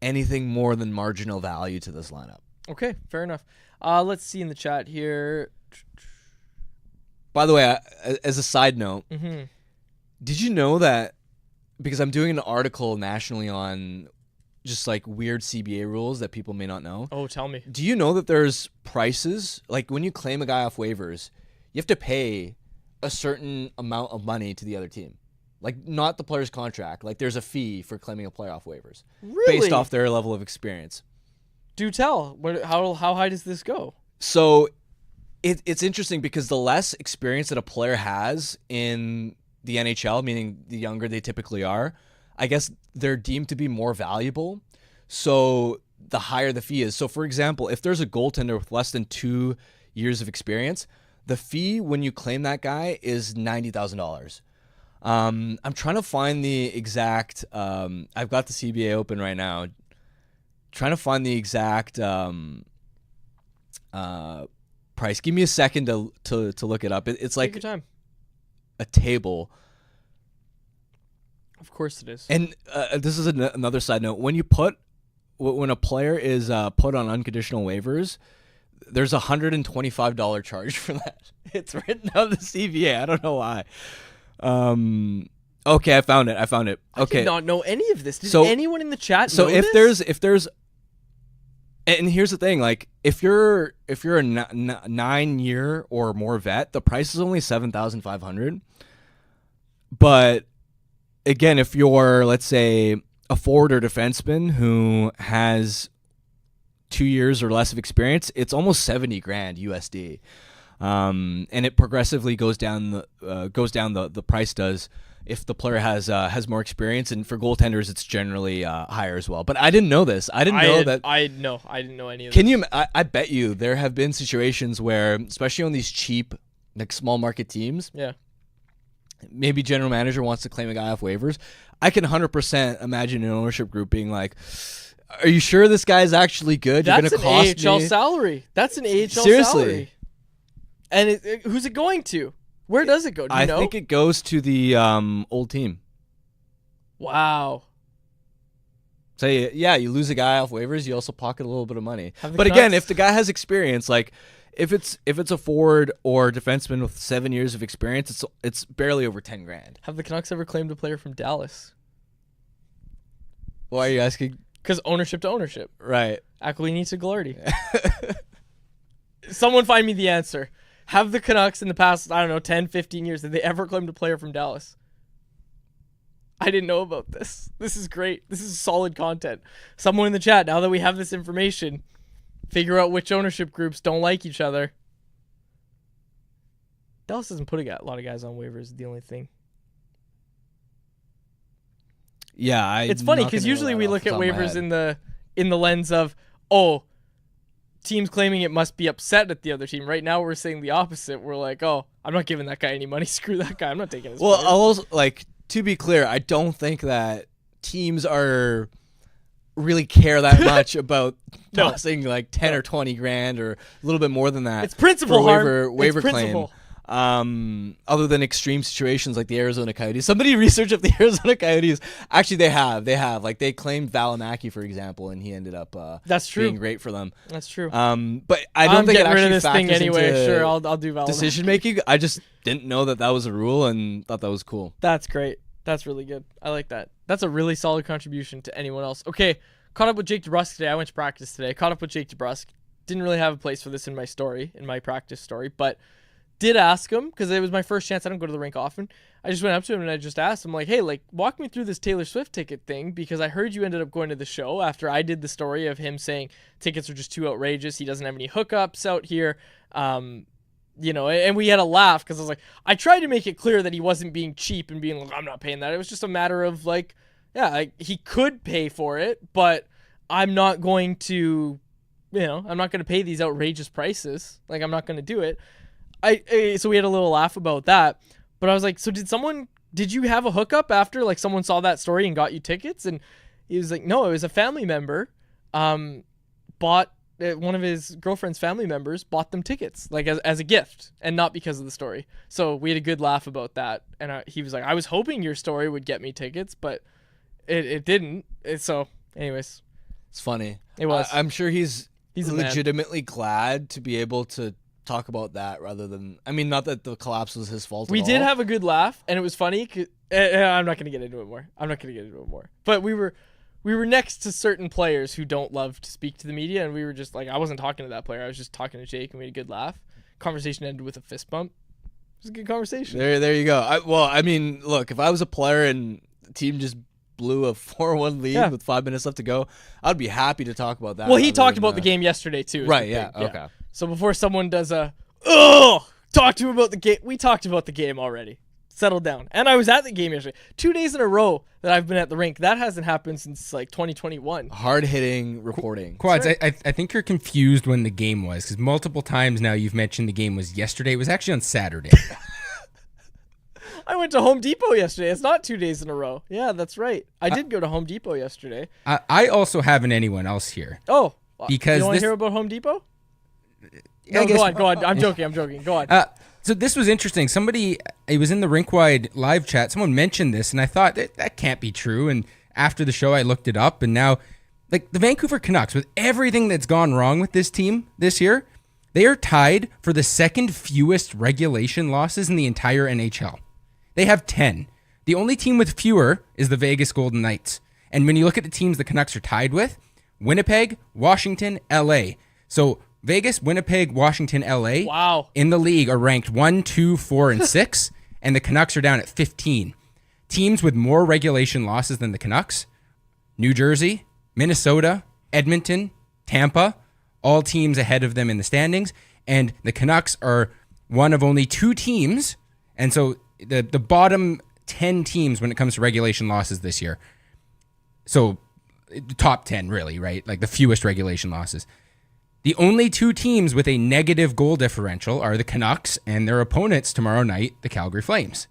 anything more than marginal value to this lineup. Okay, fair enough. Let's see in the chat here. By the way, as a side note, did you know that, because I'm doing an article nationally on just like weird CBA rules that people may not know. Oh, tell me. Do you know that there's prices? Like, when you claim a guy off waivers, you have to pay a certain amount of money to the other team. Like, not the player's contract. Like, there's a fee for claiming a player off waivers. Really? Based off their level of experience. Do tell. How high does this go? So it's interesting, because the less experience that a player has in the NHL, meaning the younger they typically are, I guess they're deemed to be more valuable. So the higher the fee is. So, for example, if there's a goaltender with less than 2 years of experience, the fee when you claim that guy is $90,000. I'm trying to find the exact. I've got the CBA open right now. Trying to find the exact price. Give me a second to look it up. It's like Take your time. a table. Of course it is. And this is another side note. When a player is put on unconditional waivers, there's a $125 charge for that. It's written on the CBA. I don't know why. Okay, I found it. Okay. I did not know any of this. Did anyone in the chat know if this? there's and here's the thing, like, if you're a 9-year or more vet, the price is only $7,500. But again, if you're, let's say, a forward or defenseman who has 2 years or less of experience, it's almost $70,000 USD. and it progressively goes down. The price does if the player has more experience, and for goaltenders, it's generally higher as well. But I didn't know this. I didn't know any of this. I bet you there have been situations where, especially on these cheap, like small market teams, yeah, maybe general manager wants to claim a guy off waivers. I can 100% imagine an ownership group being like, "Are you sure this guy is actually good? You're going to cost That's an AHL me salary. That's an AHL Seriously. salary. And who's it going to? Where does it go? Do you know? I think it goes to the old team. Wow. So yeah, you lose a guy off waivers, you also pocket a little bit of money. But Canucks- again, if the guy has experience, like if it's a forward or defenseman with 7 years of experience, it's barely over 10 grand. Have the Canucks ever claimed a player from Dallas? Why are you asking? Because ownership to ownership. Right. Aquilini to Glardy. Someone find me the answer. Have the Canucks in the past, 10, 15 years, did they ever claimed a player from Dallas? I didn't know about this. This is great. This is solid content. Someone in the chat, now that we have this information, figure out which ownership groups don't like each other. Dallas doesn't put a lot of guys on waivers, is the only thing. Yeah, it's funny because usually we look at waivers in the lens of, teams claiming it must be upset at the other team. Right now we're saying the opposite. We're like, I'm not giving that guy any money. Screw that guy. I'm not taking his Well, player. I'll also, to be clear, I don't think that teams are really care that much about tossing 10 or 20 grand or a little bit more than that. It's principle, waiver claim. Other than extreme situations like the Arizona Coyotes. Somebody researched up the Arizona Coyotes. Actually, they have. They claimed Valimaki, for example, and he ended up That's true. being great for them. That's true. But I don't think it actually rid of this thing anyway. into Sure, I'll do Valimaki. decision making. I just didn't know that was a rule and thought that was cool. That's great. That's really good. I like that. That's a really solid contribution to anyone else. Okay, caught up with Jake DeBrusk today. I went to practice today. Caught up with Jake DeBrusk. Didn't really have a place for this in my practice story, but did ask him because it was my first chance. I don't go to the rink often. I just went up to him and I just asked him, like, hey, walk me through this Taylor Swift ticket thing because I heard you ended up going to the show after I did the story of him saying tickets are just too outrageous. He doesn't have any hookups out here. And we had a laugh because I was like, I tried to make it clear that he wasn't being cheap and being like, I'm not paying that. It was just a matter of he could pay for it, but I'm not going to, I'm not going to pay these outrageous prices. I'm not going to do it. So we had a little laugh about that, but I was like, so did you have a hookup after someone saw that story and got you tickets? And he was like, no, it was a family member, bought one of his girlfriend's family members bought them tickets as a gift and not because of the story. So we had a good laugh about that. And he was like, I was hoping your story would get me tickets, but it didn't. So anyways, it's funny. It was. I'm sure he's a legitimately glad to be able to talk about that rather than not that the collapse was his fault. We did have a good laugh and it was funny. I'm not going to get into it more. But we were next to certain players who don't love to speak to the media, and we were just I wasn't talking to that player. I was just talking to Jake, and we had a good laugh. Conversation ended with a fist bump. It was a good conversation. There you go. Look, if I was a player and the team just blew a 4-1 lead with 5 minutes left to go, I'd be happy to talk about that. Well, he talked about the game yesterday too. Right? Yeah. Okay. So before someone does talk to him about the game, we talked about the game already. Settle down. And I was at the game yesterday. 2 days in a row that I've been at the rink. That hasn't happened since 2021. Hard-hitting reporting. Quads, sure. I think you're confused when the game was because multiple times now you've mentioned the game was yesterday. It was actually on Saturday. I went to Home Depot yesterday. It's not 2 days in a row. Yeah, that's right. I did go to Home Depot yesterday. I also haven't anyone else here. Oh. Because you want to hear about Home Depot? No, go on. I'm joking. Go on. So this was interesting. It was in the Rink-Wide live chat. Someone mentioned this, and I thought that can't be true. And after the show, I looked it up, and now, the Vancouver Canucks, with everything that's gone wrong with this team this year, they are tied for the second fewest regulation losses in the entire NHL. They have 10. The only team with fewer is the Vegas Golden Knights. And when you look at the teams the Canucks are tied with, Winnipeg, Washington, LA. So Vegas, Winnipeg, Washington, LA in the league are ranked 1, 2, 4, and 6, and the Canucks are down at 15. Teams with more regulation losses than the Canucks, New Jersey, Minnesota, Edmonton, Tampa, all teams ahead of them in the standings, and the Canucks are one of only 2 teams, and so the bottom 10 teams when it comes to regulation losses this year. So the top 10 really, right? Like the fewest regulation losses. The only 2 teams with a negative goal differential are the Canucks and their opponents tomorrow night, the Calgary Flames.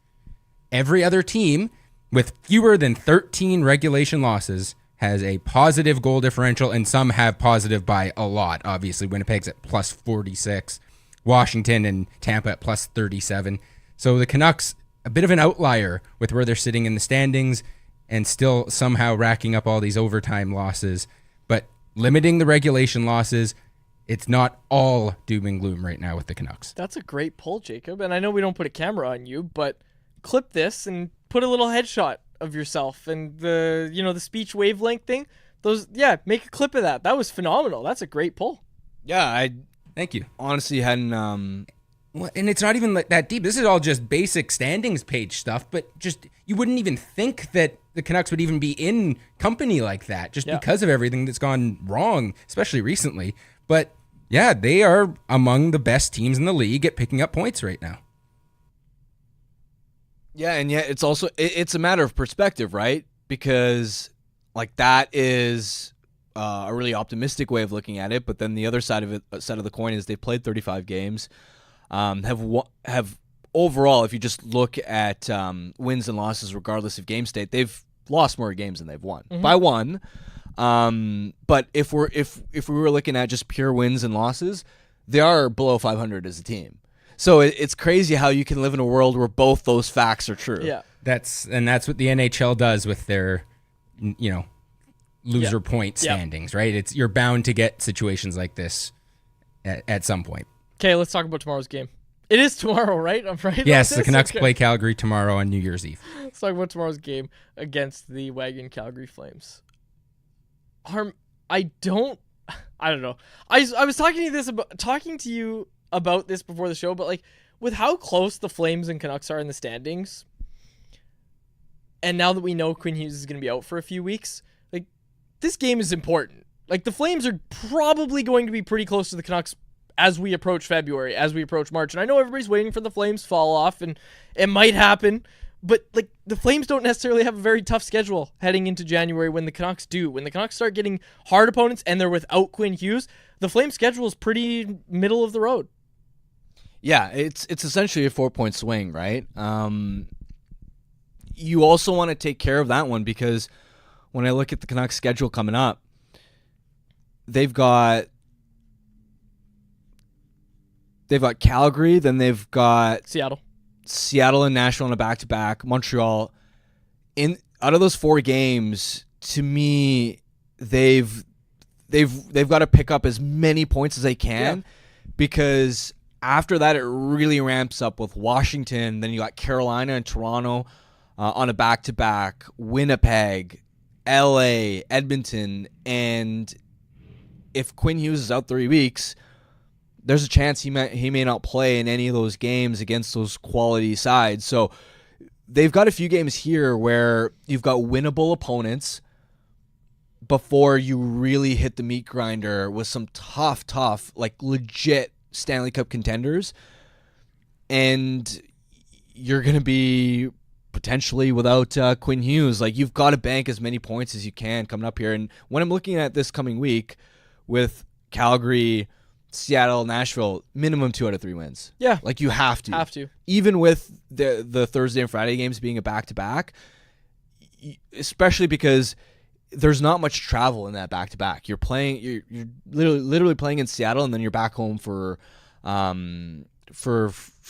Every other team with fewer than 13 regulation losses has a positive goal differential, and some have positive by a lot. Obviously, Winnipeg's at plus 46, Washington and Tampa at plus 37. So the Canucks, a bit of an outlier with where they're sitting in the standings and still somehow racking up all these overtime losses. But limiting the regulation losses, it's not all doom and gloom right now with the Canucks. That's a great pull, Jacob. And I know we don't put a camera on you, but clip this and put a little headshot of yourself and the speech wavelength thing. Make a clip of that. That was phenomenal. That's a great pull. Yeah, Thank you. honestly hadn't. Well, and it's not even like that deep. This is all just basic standings page stuff, but just you wouldn't even think that the Canucks would even be in company like that just because of everything that's gone wrong, especially recently. But yeah, they are among the best teams in the league at picking up points right now. Yeah, and yet it's also it's a matter of perspective, right? Because like that is a really optimistic way of looking at it, but then the other side of the coin is they've played 35 games, have overall, if you just look at wins and losses regardless of game state, they've lost more games than they've won by one. But if we were looking at just pure wins and losses, they are below 500 as a team. So it's crazy how you can live in a world where both those facts are true. Yeah. That's what the NHL does with their, loser point standings, right? You're bound to get situations like this at some point. Okay, let's talk about tomorrow's game. It is tomorrow, right? I'm right. Yes, the Canucks play Calgary tomorrow on New Year's Eve. Let's talk about tomorrow's game against the Wagon Calgary Flames. I don't know. I was talking to you about this before the show, but like with how close the Flames and Canucks are in the standings, and now that we know Quinn Hughes is going to be out for a few weeks, like this game is important. Like the Flames are probably going to be pretty close to the Canucks as we approach February, as we approach March. And I know everybody's waiting for the Flames fall off, and it might happen, but like the Flames don't necessarily have a very tough schedule heading into January when the Canucks do. When the Canucks start getting hard opponents and they're without Quinn Hughes, the Flames schedule is pretty middle of the road. Yeah, it's essentially a 4-point swing, right? You also want to take care of that one because when I look at the Canucks schedule coming up, they've got Calgary, then they've got Seattle and Nashville on a back-to-back, Montreal. Out of those 4 games, to me, they've got to pick up as many points as they can because after that, it really ramps up with Washington. Then you got Carolina and Toronto on a back-to-back, Winnipeg, LA, Edmonton, and if Quinn Hughes is out 3 weeks, there's a chance he may not play in any of those games against those quality sides. So they've got a few games here where you've got winnable opponents before you really hit the meat grinder with some tough, like legit Stanley Cup contenders, and you're going to be potentially without Quinn Hughes. Like you've got to bank as many points as you can coming up here. And when I'm looking at this coming week with Calgary, Seattle, Nashville, minimum 2 out of 3 wins. Yeah. Like you have to. Even with the Thursday and Friday games being a back-to-back, especially because there's not much travel in that back-to-back. You're literally playing in Seattle, and then you're back home for the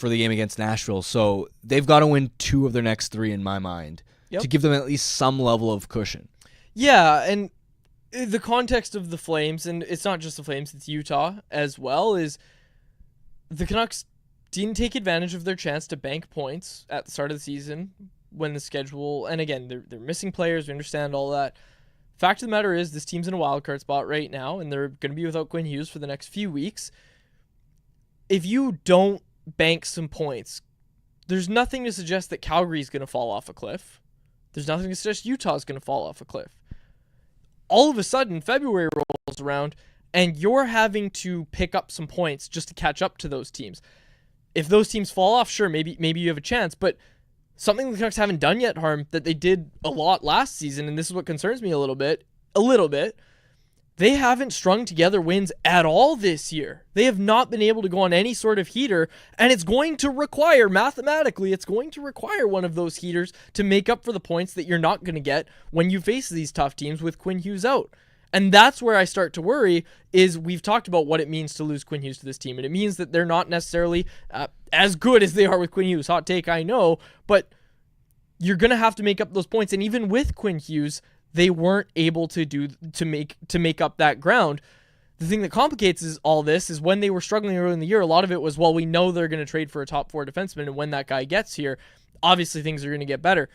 game against Nashville. So they've got to win 2 of their next 3 in my mind to give them at least some level of cushion. Yeah, and the context of the Flames, and it's not just the Flames, it's Utah as well, is the Canucks didn't take advantage of their chance to bank points at the start of the season when the schedule, and again, they're missing players, we understand all that. Fact of the matter is, this team's in a wildcard spot right now, and they're going to be without Quinn Hughes for the next few weeks. If you don't bank some points, there's nothing to suggest that Calgary's going to fall off a cliff. There's nothing to suggest Utah's going to fall off a cliff. All of a sudden, February rolls around, and you're having to pick up some points just to catch up to those teams. if those teams fall off, sure, maybe you have a chance. But something the Canucks haven't done yet, Harm, that they did a lot last season, and this is what concerns me a little bit. They haven't strung together wins at all this year. They have not been able to go on any sort of heater, and it's going to require, mathematically, one of those heaters to make up for the points that you're not going to get when you face these tough teams with Quinn Hughes out. And that's where I start to worry, is we've talked about what it means to lose Quinn Hughes to this team, and it means that they're not necessarily as good as they are with Quinn Hughes. Hot take, I know, but you're going to have to make up those points, and even with Quinn Hughes, they weren't able to make up that ground. The thing that complicates all this is when they were struggling early in the year, a lot of it was, well, we know they're going to trade for a top 4 defenseman, and when that guy gets here, obviously things are going to get better.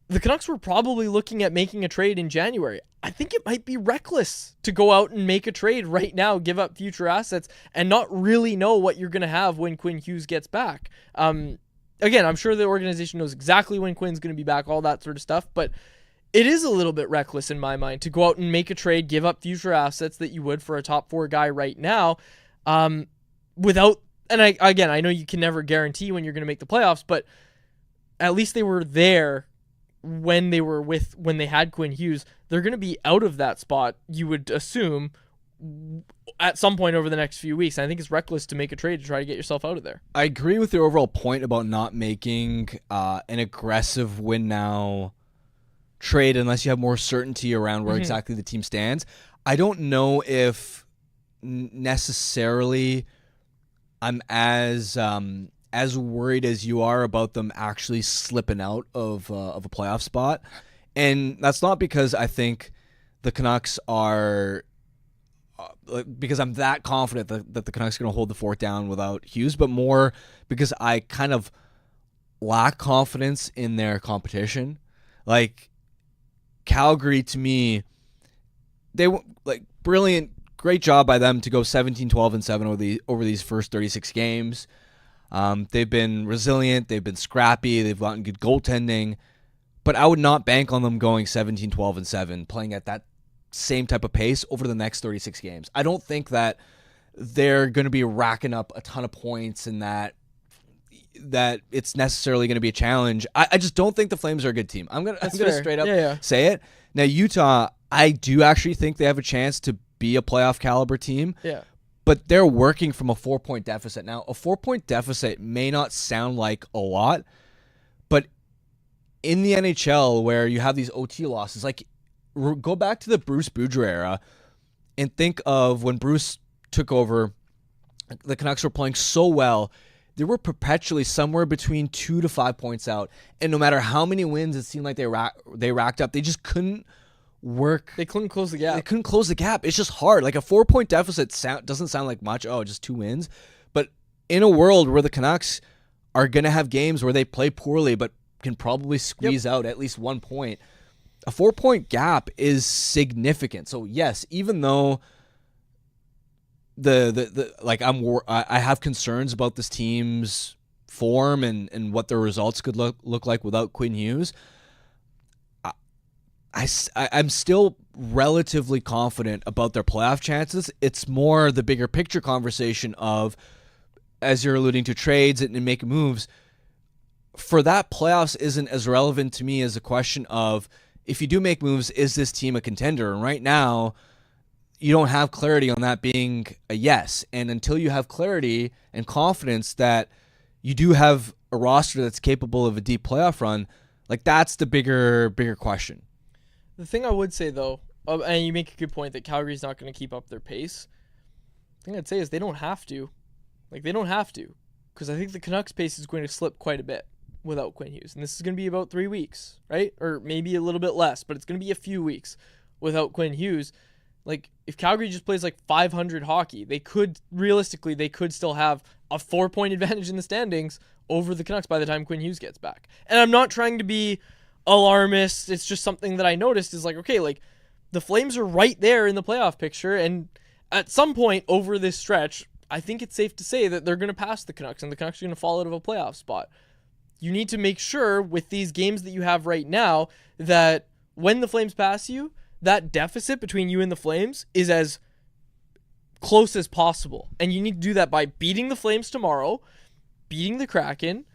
The Canucks were probably looking at making a trade in January. I think it might be reckless to go out and make a trade right now, give up future assets, and not really know what you're going to have when Quinn Hughes gets back. Again, I'm sure the organization knows exactly when Quinn's going to be back, all that sort of stuff, but it is a little bit reckless in my mind to go out and make a trade, give up future assets that you would for a top 4 guy right now, without, and I know you can never guarantee when you're going to make the playoffs, but at least they were there when they had Quinn Hughes. They're going to be out of that spot, you would assume, at some point over the next few weeks. And I think it's reckless to make a trade to try to get yourself out of there. I agree with your overall point about not making an aggressive win now trade unless you have more certainty around where exactly the team stands. I don't know if necessarily I'm as worried as you are about them actually slipping out of a playoff spot. And that's not because I think the Canucks are because I'm that confident that the Canucks are going to hold the fort down without Hughes, but more because I kind of lack confidence in their competition. Like, Calgary, to me, they brilliant, great job by them to go 17-12-7 over these first 36 games. They've been resilient, they've been scrappy, they've gotten good goaltending, but I would not bank on them going 17-12-7, playing at that same type of pace over the next 36 games. I don't think that they're going to be racking up a ton of points and that it's necessarily going to be a challenge. I just don't think the Flames are a good team. I'm gonna straight up say it. Now, Utah, I do actually think they have a chance to be a playoff caliber team. Yeah. But they're working from a 4-point deficit. Now, a 4-point deficit may not sound like a lot, but in the NHL where you have these OT losses, like, go back to the Bruce Boudreau era and think of when Bruce took over, the Canucks were playing so well. They were perpetually somewhere between 2 to 5 points out. And no matter how many wins it seemed like they racked up, they just couldn't work. They couldn't close the gap. They couldn't close the gap. It's just hard. Like, a 4-point deficit doesn't sound like much. Oh, just 2 wins. But in a world where the Canucks are going to have games where they play poorly but can probably squeeze out at least 1 point, a 4-point gap is significant. So, yes, even though I have concerns about this team's form and what their results could look like without Quinn Hughes, I'm still relatively confident about their playoff chances. It's more the bigger picture conversation of, as you're alluding to, trades and making moves. For that, playoffs isn't as relevant to me as a question of, if you do make moves, is this team a contender? And right now, you don't have clarity on that being a yes. And until you have clarity and confidence that you do have a roster that's capable of a deep playoff run, like, that's the bigger question. The thing I would say, though, and you make a good point that Calgary's not going to keep up their pace, the thing I'd say is they don't have to. Like, they don't have to. Because I think the Canucks' pace is going to slip quite a bit without Quinn Hughes. And this is going to be about 3 weeks, right? Or maybe a little bit less, but it's going to be a few weeks without Quinn Hughes. Like, if Calgary just plays like 500 hockey, they could still have a 4-point advantage in the standings over the Canucks by the time Quinn Hughes gets back. And I'm not trying to be alarmist. It's just something that I noticed is like, okay, like, the Flames are right there in the playoff picture, and at some point over this stretch, I think it's safe to say that they're going to pass the Canucks, and the Canucks are going to fall out of a playoff spot. You need to make sure with these games that you have right now that when the Flames pass you, that deficit between you and the Flames is as close as possible. And you need to do that by beating the Flames tomorrow, beating the Kraken,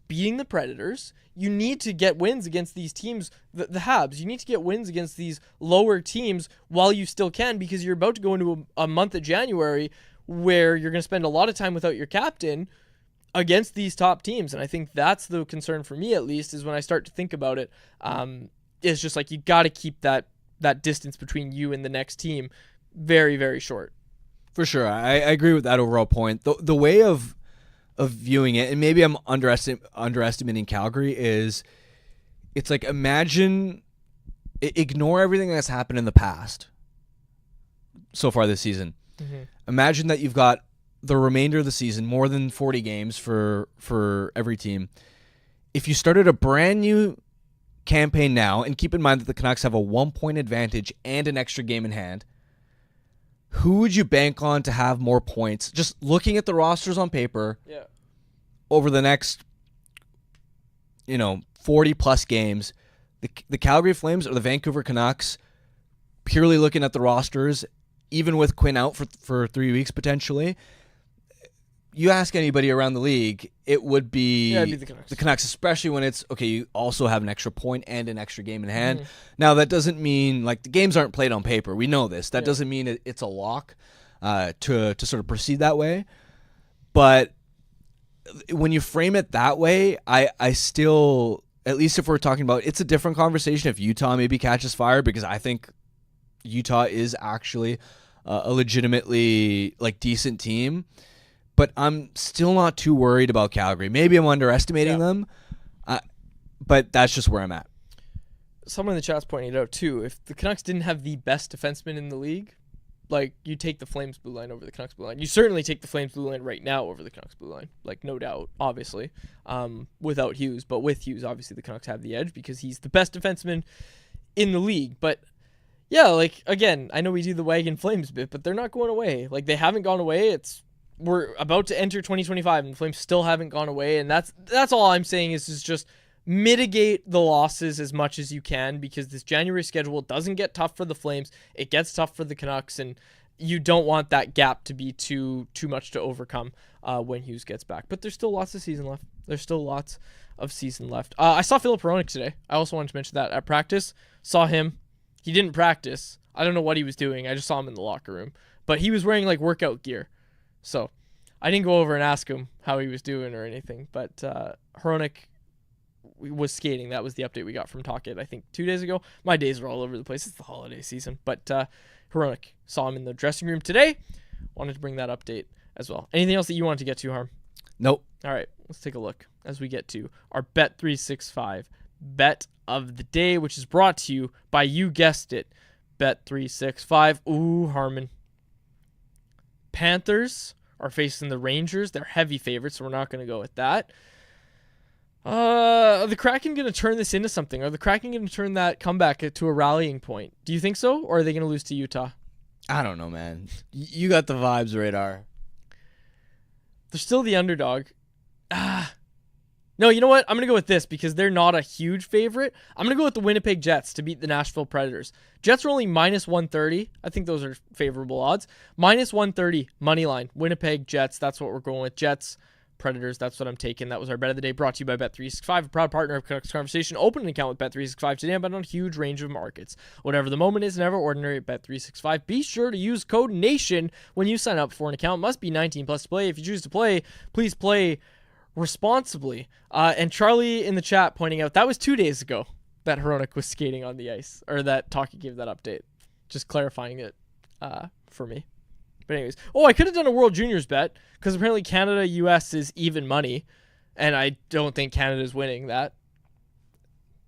beating the Predators. You need to get wins against these teams, the Habs. You need to get wins against these lower teams while you still can, because you're about to go into a month of January where you're going to spend a lot of time without your captain against these top teams. And I think that's the concern for me, at least, is when I start to think about it. It's just like you got to keep that distance between you and the next team very, very short. For sure. I agree with that overall point. The way of viewing it, and maybe I'm underestimating Calgary, is it's like, ignore everything that's happened in the past so far this season. Mm-hmm. Imagine that you've got the remainder of the season, more than 40 games for every team. If you started a brand new campaign now, and keep in mind that the Canucks have a 1-point advantage and an extra game in hand, who would you bank on to have more points? Just looking at the rosters on paper, over the next 40 plus games, the Calgary Flames or the Vancouver Canucks, purely looking at the rosters, even with Quinn out for 3 weeks potentially, you ask anybody around the league, it would be, it'd be the Canucks. The Canucks, especially when it's, okay, you also have an extra point and an extra game in hand. Mm-hmm. Now, that doesn't mean, like, the games aren't played on paper. We know this. That doesn't mean it's a lock to sort of proceed that way. But when you frame it that way, I still, at least if we're talking about, it's a different conversation if Utah maybe catches fire, because I think Utah is actually a legitimately, like, decent team. But I'm still not too worried about Calgary. Maybe I'm underestimating them, but that's just where I'm at. Someone in the chat's pointing it out, too. If the Canucks didn't have the best defenseman in the league, like, you take the Flames blue line over the Canucks blue line. You certainly take the Flames blue line right now over the Canucks blue line. Like, no doubt, obviously, without Hughes. But with Hughes, obviously, the Canucks have the edge because he's the best defenseman in the league. But, yeah, like, again, I know we do the Wagon Flames bit, but they're not going away. Like, they haven't gone away. We're about to enter 2025, and the Flames still haven't gone away, and that's all I'm saying is just mitigate the losses as much as you can, because this January schedule doesn't get tough for the Flames. It gets tough for the Canucks, and you don't want that gap to be too much to overcome when Hughes gets back. But there's still lots of season left. I saw Filip Hronek today. I also wanted to mention that at practice. Saw him. He didn't practice. I don't know what he was doing. I just saw him in the locker room. But he was wearing, like, workout gear. So I didn't go over and ask him how he was doing or anything, but Hronek was skating. That was the update we got from Talkit, I think, 2 days ago. My days are all over the place. It's the holiday season. But Hronek, saw him in the dressing room today. Wanted to bring that update as well. Anything else that you wanted to get to, Harm? Nope. All right, let's take a look as we get to our Bet365 bet of the day, which is brought to you by, you guessed it, Bet365. Ooh, Harmon. Panthers are facing the Rangers. They're heavy favorites, so we're not going to go with that. Are the Kraken going to turn this into something? Are the Kraken going to turn that comeback to a rallying point? Do you think so, or are they going to lose to Utah? I don't know, man. You got the vibes, Radar. They're still the underdog. No, you know what? I'm going to go with this because they're not a huge favorite. I'm going to go with the Winnipeg Jets to beat the Nashville Predators. Jets are only minus 130. I think those are favorable odds. Minus 130, money line. Winnipeg Jets, that's what we're going with. Jets, Predators, that's what I'm taking. That was our bet of the day, brought to you by Bet365, a proud partner of Canucks Conversation. Open an account with Bet365 today and bet on a huge range of markets. Whatever the moment is, never ordinary at Bet365. Be sure to use code NATION when you sign up for an account. Must be 19 plus to play. If you choose to play, please play responsibly. And Charlie in the chat pointing out that was 2 days ago that Hronek was skating on the ice, or that Talkie gave that update. Just clarifying it for me. But anyways, I could have done a World Juniors bet because apparently Canada US is even money, and I don't think Canada's winning that.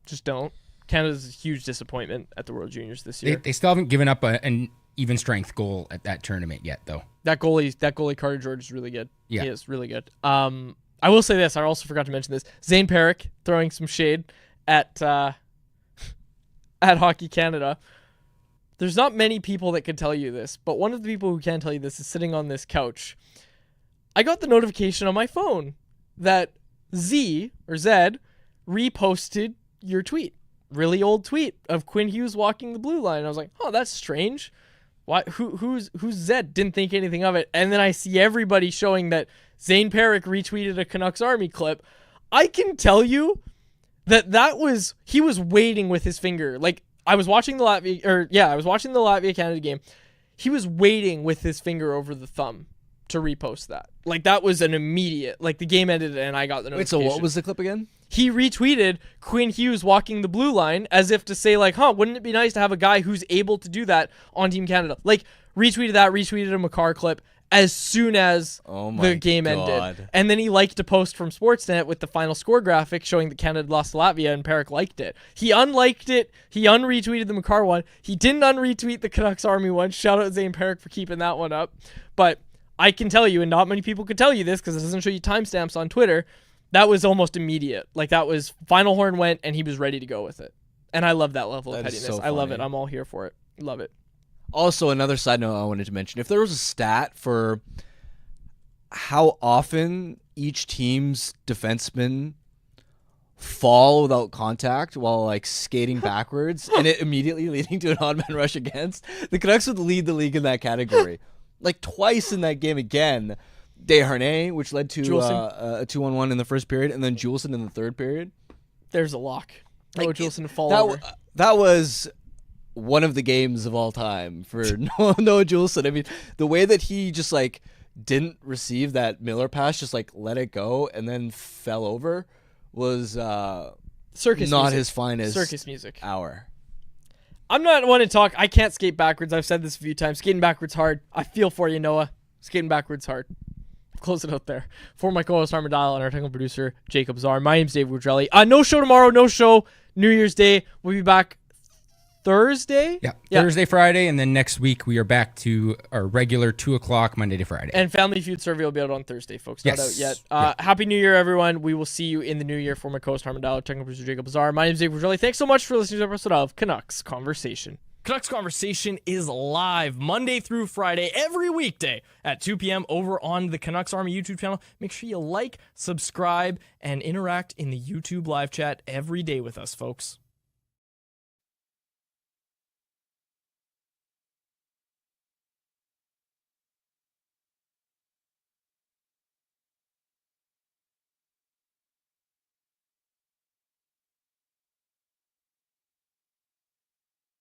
Just don't. Canada's a huge disappointment at the World Juniors this year. They still haven't given up an even strength goal at that tournament yet, though. That goalie Carter George is really good. Yeah. He is really good. I will say this. I also forgot to mention this. Zane Perrick throwing some shade at Hockey Canada. There's not many people that could tell you this, but one of the people who can tell you this is sitting on this couch. I got the notification on my phone that Zed reposted your tweet. Really old tweet of Quinn Hughes walking the blue line. I was like, oh, that's strange. Why? Who's Zed? Didn't think anything of it. And then I see everybody showing that Zane Perrick retweeted a Canucks Army clip. I can tell you that he was waiting with his finger. Like, I was watching the Latvia Canada game. He was waiting with his finger over the thumb to repost that. Like, that was an immediate, like, the game ended and I got the notification. Wait, so what was the clip again? He retweeted Quinn Hughes walking the blue line as if to say, like, wouldn't it be nice to have a guy who's able to do that on Team Canada? Like, retweeted a Makar clip as soon as the game ended. And then he liked a post from Sportsnet with the final score graphic showing that Canada lost to Latvia, and Perrick liked it. He unliked it. He unretweeted the Makar one. He didn't unretweet the Canucks Army one. Shout out Zane Perrick for keeping that one up. But I can tell you, and not many people could tell you this because it doesn't show you timestamps on Twitter, that was almost immediate. Like, that was final horn went and he was ready to go with it. And I love that level of pettiness. So I love it. funny. I'm all here for it. Love it. Also, another side note I wanted to mention, if there was a stat for how often each team's defensemen fall without contact while, like, skating backwards and it immediately leading to an odd man rush against, the Canucks would lead the league in that category. Like, twice in that game again. Desharnais, which led to a 2-on-1 in the first period, and then Juleson in the third period. There's a lock. Like, Juleson to fall over. That was one of the games of all time for Noah Juleson. I mean, the way that he just, like, didn't receive that Miller pass, just, like, let it go and then fell over was circus not music. his finest Circus music. hour. I'm not one to talk. I can't skate backwards. I've said this a few times. Skating backwards hard. I feel for you, Noah. Skating backwards hard. Close it out there. For my co-host Armadillo and our technical producer Jacob Czar, my name's Dave Woodrelli. No show tomorrow. No show New Year's Day. We'll be back Thursday. Yeah, Thursday, Friday, and then next week we are back to our regular 2:00 Monday to Friday. And Family Feud survey will be out on Thursday, folks. Not Yes. out yet. Happy New Year, everyone. We will see you in the new year. For my co-host Armadillo, technical producer Jacob Czar. My name's Dave Woodrelli. Thanks so much for listening to this episode of Canucks Conversation. Canucks Conversation is live Monday through Friday, every weekday at 2 p.m. over on the Canucks Army YouTube channel. Make sure you like, subscribe, and interact in the YouTube live chat every day with us, folks.